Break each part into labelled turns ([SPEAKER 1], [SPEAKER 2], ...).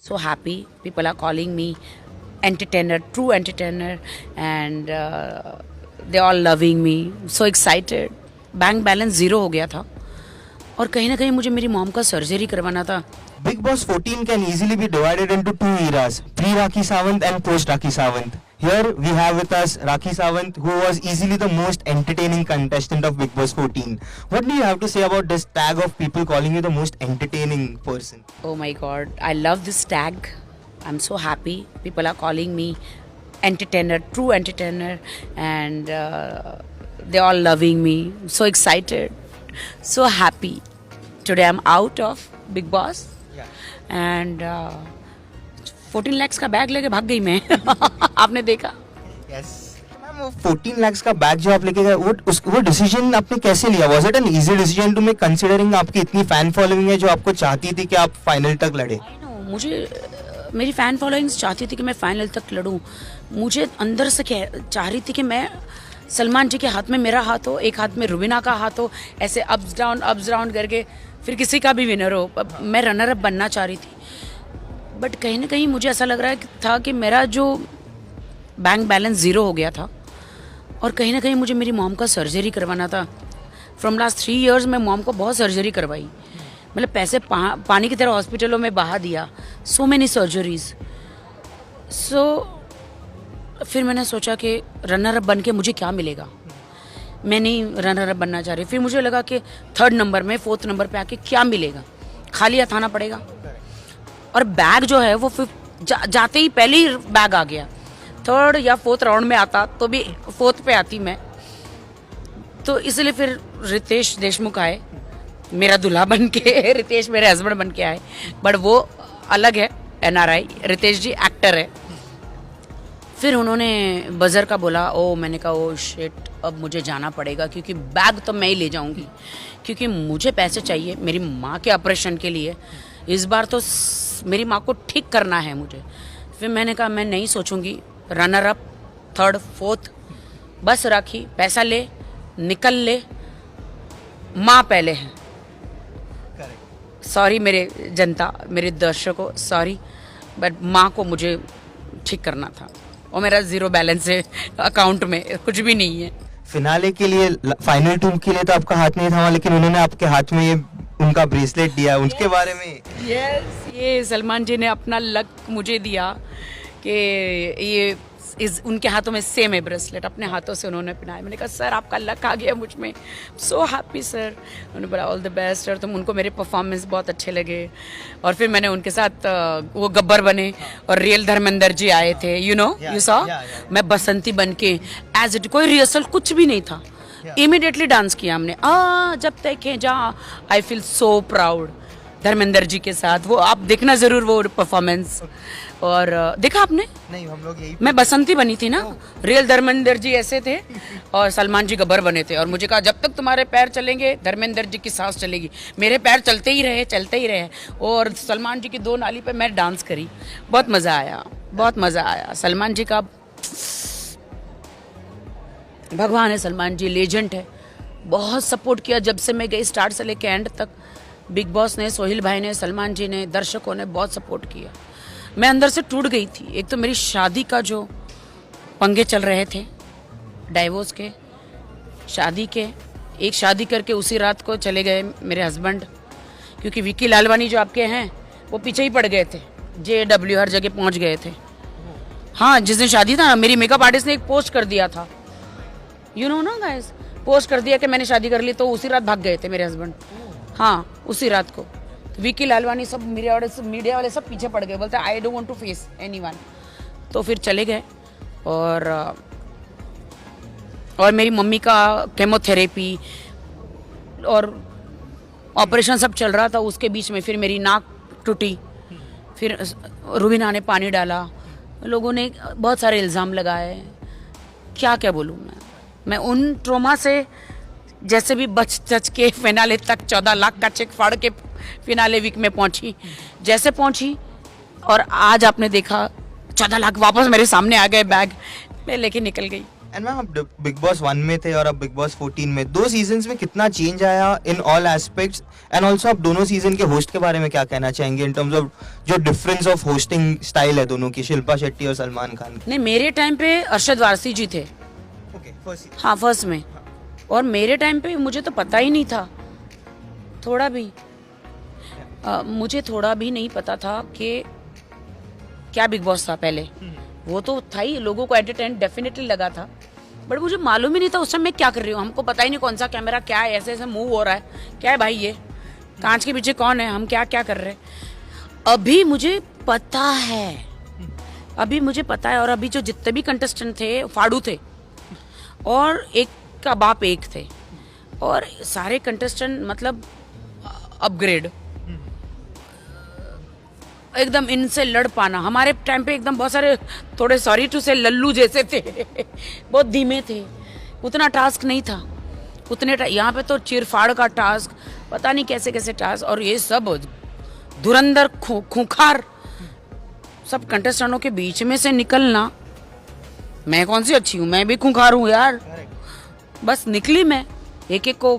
[SPEAKER 1] So happy. People are calling me entertainer, true entertainer, and they all loving me. So excited. Bank balance zero हो गया था और कहीं ना कहीं मुझे मेरी मॉम का सर्जरी करवाना था.
[SPEAKER 2] Big Boss 14 can easily be divided into two eras, pre-Rakhi Sawant and post-Rakhi Sawant. Here we have with us Rakhi Sawant, who was easily the most entertaining contestant of Big Boss 14. What do you have to say about this tag of people calling you the most entertaining person?
[SPEAKER 1] Oh my God, I love this tag. I'm so happy. People are calling me entertainer, true entertainer, and they're all loving me. So excited, so happy. Today I'm out of Big Boss. And 14 lakhs का bag लेके भाग गई मैं. आपने देखा?
[SPEAKER 2] Yes. Ma'am वो 14 lakhs का bag जो आप लेके गए वो डिसीजन आपने कैसे लिया? Was it an easy decision to make considering आपकी इतनी फैन फॉलोइंग है जो आपको चाहती थी कि आप फाइनल तक लड़े?
[SPEAKER 1] मुझे मेरी फ़ैन फॉलोइंग्स चाहती थी कि मैं फाइनल तक लड़ूं. मुझे अंदर से चाह रही थी कि मैं सलमान जी के हाथ में मेरा हाथ हो, एक हाथ में रुबीना का हाथ हो, ऐसे अप्स डाउन करके फिर किसी का भी विनर हो. मैं रनर अप बनना चाह रही थी. बट कहीं ना कहीं मुझे ऐसा लग रहा था कि मेरा जो बैंक बैलेंस ज़ीरो हो गया था और कहीं ना कहीं मुझे मेरी मॉम का सर्जरी करवाना था. फ्रॉम लास्ट 3 years मैं मॉम को बहुत सर्जरी करवाई. मतलब पैसे पानी की तरह हॉस्पिटलों में बहा दिया. So many surgeries. सो फिर मैंने सोचा कि रनर अप बन के मुझे क्या मिलेगा. मैं नहीं रनर अप बनना चाह रही. फिर मुझे लगा कि 3rd नंबर में 4th नंबर पे आके क्या मिलेगा. खाली हाथ आना पड़ेगा. और बैग जो है वो जाते ही पहले ही बैग आ गया. 3rd या 4th राउंड में आता तो भी 4th पे आती मैं. तो इसलिए फिर रितेश देशमुख आए मेरा दूल्हा बन के. रितेश मेरे हस्बैंड बन के आए. बट वो अलग है, NRI. रितेश जी एक्टर है. फिर उन्होंने बजर का बोला. मैंने कहा ओ शिट, अब मुझे जाना पड़ेगा क्योंकि बैग तो मैं ही ले जाऊंगी क्योंकि मुझे पैसे चाहिए मेरी माँ के ऑपरेशन के लिए. इस बार तो मेरी माँ को ठीक करना है मुझे. फिर मैंने कहा मैं नहीं सोचूंगी. रनर अप, 3rd 4th, बस राखी पैसा ले निकल ले, माँ पहले है. सॉरी मेरे जनता, मेरे दर्शकों, सॉरी. बट माँ को मुझे ठीक करना था और मेरा ज़ीरो बैलेंस है अकाउंट में, कुछ भी नहीं है.
[SPEAKER 2] फिनाले के लिए, फाइनल टूर के लिए तो आपका हाथ नहीं था, लेकिन उन्होंने आपके हाथ में ये उनका ब्रेसलेट दिया. उनके बारे में
[SPEAKER 1] ये सलमान जी ने अपना लक मुझे दिया कि ये उनके हाथों में सेम है ब्रेसलेट. अपने हाथों से उन्होंने पहनाया. मैंने कहा सर आपका लक आ गया मुझ में. So happy sir. उन्होंने बोला ऑल द बेस्ट सर. तुम उनको मेरे परफॉर्मेंस बहुत अच्छे लगे. और फिर मैंने उनके साथ वो गब्बर बने और रियल धर्मेंद्र जी आए थे. यू सॉ मैं बसंती बन के एज इट, कोई रिहर्सल कुछ भी नहीं था. इमीडिएटली डांस किया हमने. जब तक है जहाँ. I feel so proud Dharmendra ji के साथ. वो आप देखना जरूर वो परफॉर्मेंस. और देखा आपने?
[SPEAKER 2] नहीं, हम लोग यही. मैं
[SPEAKER 1] बसंती बनी थी ना. रियल धर्मेंद्र जी ऐसे थे और सलमान जी गब्बर बने थे. और मुझे कहा जब तक तुम्हारे पैर चलेंगे धर्मेंद्र जी की सांस चलेगी. मेरे पैर चलते ही रहे. और सलमान जी की 2 नाली पे मैं डांस करी. बहुत मज़ा आया. सलमान जी का भगवान है. सलमान जी लेजेंड है. बहुत सपोर्ट किया जब से मैं गई स्टार्ट से लेके एंड तक. बिग बॉस ने, सोहेल भाई ने, सलमान जी ने, दर्शकों ने बहुत सपोर्ट किया. मैं अंदर से टूट गई थी. एक तो मेरी शादी का जो पंगे चल रहे थे, डाइवोर्स के, शादी के. एक शादी करके उसी रात को चले गए मेरे हस्बैंड क्योंकि विकी लालवानी जो आपके हैं वो पीछे ही पड़ गए थे. JW हर जगह पहुंच गए थे. हाँ, जिस दिन शादी था ना, मेरी मेकअप आर्टिस्ट ने एक पोस्ट कर दिया था. ना गाइस, पोस्ट कर दिया कि मैंने शादी कर ली. तो उसी रात भाग गए थे मेरे हस्बैंड. हाँ, उसी रात को. विकी लालवानी सब मीडिया वाले सब पीछे पड़ गए. बोलते I don't want to face anyone. तो फिर चले गए. और मेरी मम्मी का केमोथेरेपी और ऑपरेशन सब चल रहा था. उसके बीच में फिर मेरी नाक टूटी. फिर रुबीना ने पानी डाला. लोगों ने बहुत सारे इल्ज़ाम लगाए. क्या बोलूँ मैं उन ट्रोमा से जैसे भी बच के फिनाले तक 14 लाख का चेक फाड़ के फिनाले वीक में पहुंची. जैसे पहुंची और आज आपने देखा 14 लाख वापस मेरे सामने आ गए. बैग मैं लेके निकल गई.
[SPEAKER 2] एंड मैम आप बिग बॉस 1 में थे और अब बिग बॉस 14 में, 2 सीजन्स में कितना चेंज आया in all aspects, and also आप दोनों सीजन के होस्ट के बारे में क्या कहना चाहेंगे इन टर्म्स ऑफ जो डिफरेंस ऑफ होस्टिंग स्टाइल है दोनों की, शिल्पा शेट्टी और सलमान खान की?
[SPEAKER 1] नहीं, मेरे टाइम पे अरशद वारसी जी थे।
[SPEAKER 2] ओके, फर्स्ट
[SPEAKER 1] हाँ, फर्स्ट में। और मेरे टाइम पे मुझे तो पता ही नहीं था, थोड़ा भी मुझे थोड़ा भी नहीं पता था कि क्या बिग बॉस था पहले। वो तो था ही, लोगों को एंटरटेन डेफिनेटली लगा था, बट मुझे मालूम ही नहीं था उस टाइम मैं क्या कर रही हूँ। हमको पता ही नहीं कौन सा कैमरा क्या है, ऐसे ऐसे मूव हो रहा है, क्या है भाई ये, कांच के पीछे कौन है, हम क्या क्या कर रहे हैं। अभी मुझे पता है, अभी मुझे पता है। और अभी जो जितने भी कंटेस्टेंट थे फाड़ू थे, और एक का बाप एक थे, और सारे कंटेस्टेंट मतलब अपग्रेड एकदम। इनसे लड़ पाना, हमारे टाइम पे एकदम बहुत सारे थोड़े सॉरी टू से लल्लू जैसे थे बहुत धीमे थे, उतना टास्क नहीं था उतने यहाँ पे तो चिरफाड़ का टास्क, पता नहीं कैसे कैसे टास्क, और ये सब धुरंधर खूंखार सब कंटेस्टेंटों के बीच में से निकलना। मैं कौन सी अच्छी हूँ, मैं भी खूंखार हूँ यार। बस निकली मैं, एक एक को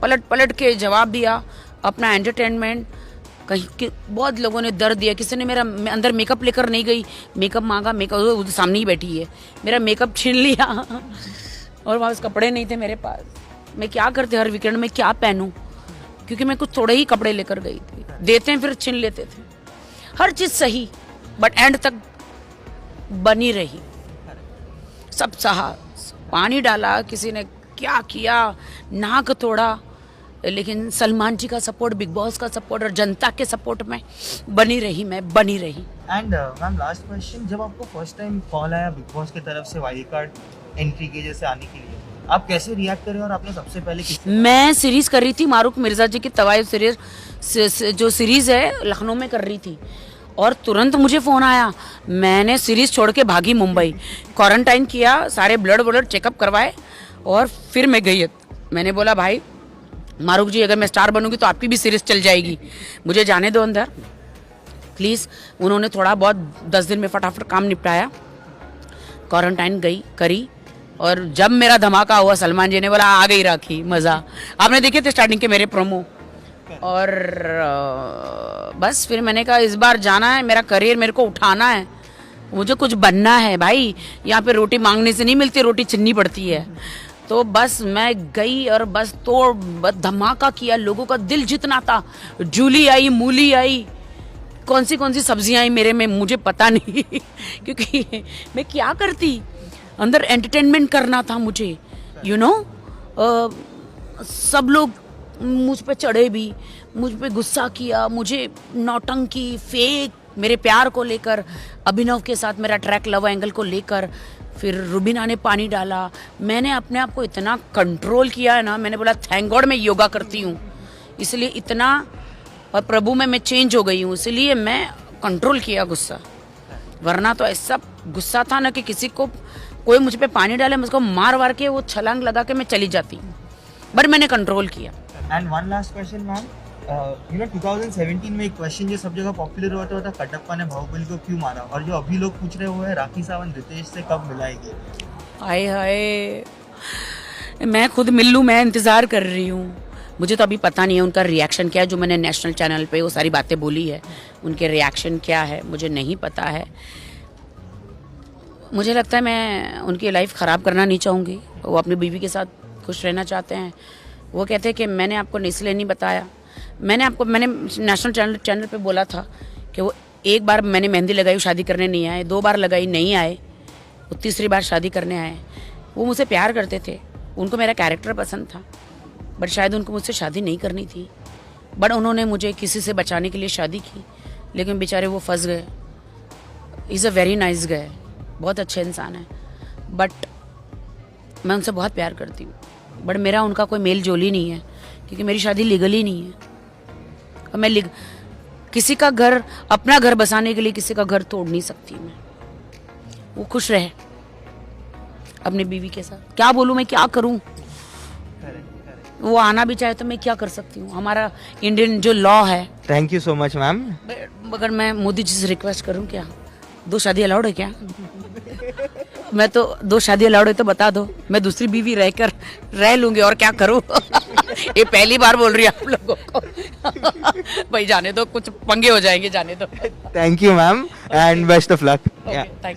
[SPEAKER 1] पलट पलट के जवाब दिया, अपना एंटरटेनमेंट। कहीं के बहुत लोगों ने दर्द दिया, किसी ने मेरा अंदर मेकअप लेकर नहीं गई, मेकअप मांगा, मेकअप सामने ही बैठी है, मेरा मेकअप छीन लिया और वापस कपड़े नहीं थे मेरे पास। मैं क्या करते, हर वीकेंड में क्या पहनूं, क्योंकि मैं कुछ थोड़े ही कपड़े लेकर गई थी। देते हैं फिर छीन लेते थे, हर चीज सही, बट एंड तक बनी रही। सब सहा, पानी डाला, किसी ने क्या किया, नाक तोड़ा, लेकिन सलमान जी का सपोर्ट, बिग बॉस का सपोर्ट और जनता के सपोर्ट में बनी रही, मैं बनी रही।
[SPEAKER 2] एंड मैम लास्ट क्वेश्चन, जब आपको फर्स्ट टाइम कॉल आया बिग बॉस की तरफ से वाइल्ड कार्ड एंट्री के जैसे आने के लिए, आप कैसे रिएक्ट करें, और आपने सबसे पहले
[SPEAKER 1] मैं सीरीज कर रही थी, मारूक मिर्जा जी की तवाइफ सीरीज, जो सीरीज है लखनऊ में कर रही थी, और तुरंत मुझे फोन आया। मैंने सीरीज छोड़ के भागी मुंबई, क्वारंटाइन किया, सारे ब्लड चेकअप करवाए, और फिर मैं गई। मैंने बोला भाई मारूक जी, अगर मैं स्टार बनूंगी तो आपकी भी सीरीज चल जाएगी, मुझे जाने दो अंदर प्लीज़। उन्होंने थोड़ा बहुत 10 दिन में फटाफट काम निपटाया, क्वारंटाइन गई करी, और जब मेरा धमाका हुआ सलमान जी ने बोला आ गई राखी, मज़ा। आपने देखे थे स्टार्टिंग के मेरे प्रोमो, और बस फिर मैंने कहा इस बार जाना है, मेरा करियर मेरे को उठाना है, मुझे कुछ बनना है भाई। यहाँ पे रोटी मांगने से नहीं मिलती, रोटी छीननी पड़ती है। तो बस मैं गई और बस धमाका किया, लोगों का दिल जितना था। जूली आई, मूली आई, कौन सी सब्जियां आई मेरे में मुझे पता नहीं क्योंकि मैं क्या करती, अंदर एंटरटेनमेंट करना था मुझे, यू नो। सब लोग मुझ पे चढ़े भी, मुझ पे गुस्सा किया, मुझे नौटंकी फेक, मेरे प्यार को लेकर, अभिनव के साथ मेरा ट्रैक लव एंगल को लेकर, फिर रुबीना ने पानी डाला। मैंने अपने आप को इतना कंट्रोल किया है ना, मैंने बोला थैंक गॉड मैं योगा करती हूँ, इसलिए इतना, और प्रभु में मैं चेंज हो गई हूँ, इसलिए मैं कंट्रोल किया गुस्सा। वरना तो ऐसा गुस्सा था ना कि किसी को कोई मुझ पे पानी डाले, मुझको मार वार के वो छलांग लगा के मैं चली जाती, बट मैंने कंट्रोल किया।
[SPEAKER 2] And one last question ma'am, you know 2017 में एक क्वेश्चन जो सब जगह पॉपुलर हुआ था कटप्पा ने बाहुबली को क्यों मारा, और जो अभी लोग पूछ रहे हुए हैं राखी सावंत रितेश से कब मिलाएगी।
[SPEAKER 1] हाय हाय, मैं खुद मिल लूँ, मैं इंतज़ार कर रही हूँ। मुझे तो अभी पता नहीं है उनका रिएक्शन क्या है, जो मैंने नेशनल चैनल पे वो सारी बातें बोली है, उनके रिएक्शन क्या है मुझे नहीं पता है। मुझे लगता है मैं उनकी लाइफ ख़राब करना नहीं चाहूँगी, वो अपनी बीवी के साथ खुश रहना चाहते हैं। वो कहते हैं कि मैंने आपको इसलिए नहीं बताया, मैंने नेशनल चैनल पे बोला था कि वो एक बार मैंने मेहंदी लगाई, शादी करने नहीं आए, 2 बार लगाई नहीं आए, वो तीसरी बार शादी करने आए। वो मुझसे प्यार करते थे, उनको मेरा कैरेक्टर पसंद था, बट शायद उनको मुझसे शादी नहीं करनी थी, बट उन्होंने मुझे किसी से बचाने के लिए शादी की, लेकिन बेचारे वो फंस गए। Is a very nice guy, बहुत अच्छे इंसान है, बट मैं उनसे बहुत प्यार करती हूँ, बट मेरा उनका कोई मेल जोल ही नहीं है, क्योंकि मेरी शादी लीगल ही नहीं है। और मैं किसी का घर, अपना घर बसाने के लिए किसी का घर तोड़ नहीं सकती मैं। वो खुश रहे अपनी बीवी के साथ, क्या बोलूँ मैं, क्या करूँ। वो आना भी चाहे तो मैं क्या कर सकती हूँ, हमारा इंडियन जो लॉ है।
[SPEAKER 2] Thank you so much ma'am.
[SPEAKER 1] अगर मैं मोदी जी से रिक्वेस्ट करूँ, क्या 2 शादी अलाउड है क्या मैं तो 2 शादी अलाउड है तो बता दो, मैं दूसरी बीवी रह लूंगी और क्या करूं। ये पहली बार बोल रही है आप लोगों को। भाई जाने दो, कुछ पंगे हो जाएंगे, जाने दो।
[SPEAKER 2] Thank you, ma'am, and best of luck.
[SPEAKER 1] Okay,
[SPEAKER 2] Yeah.
[SPEAKER 1] thank you.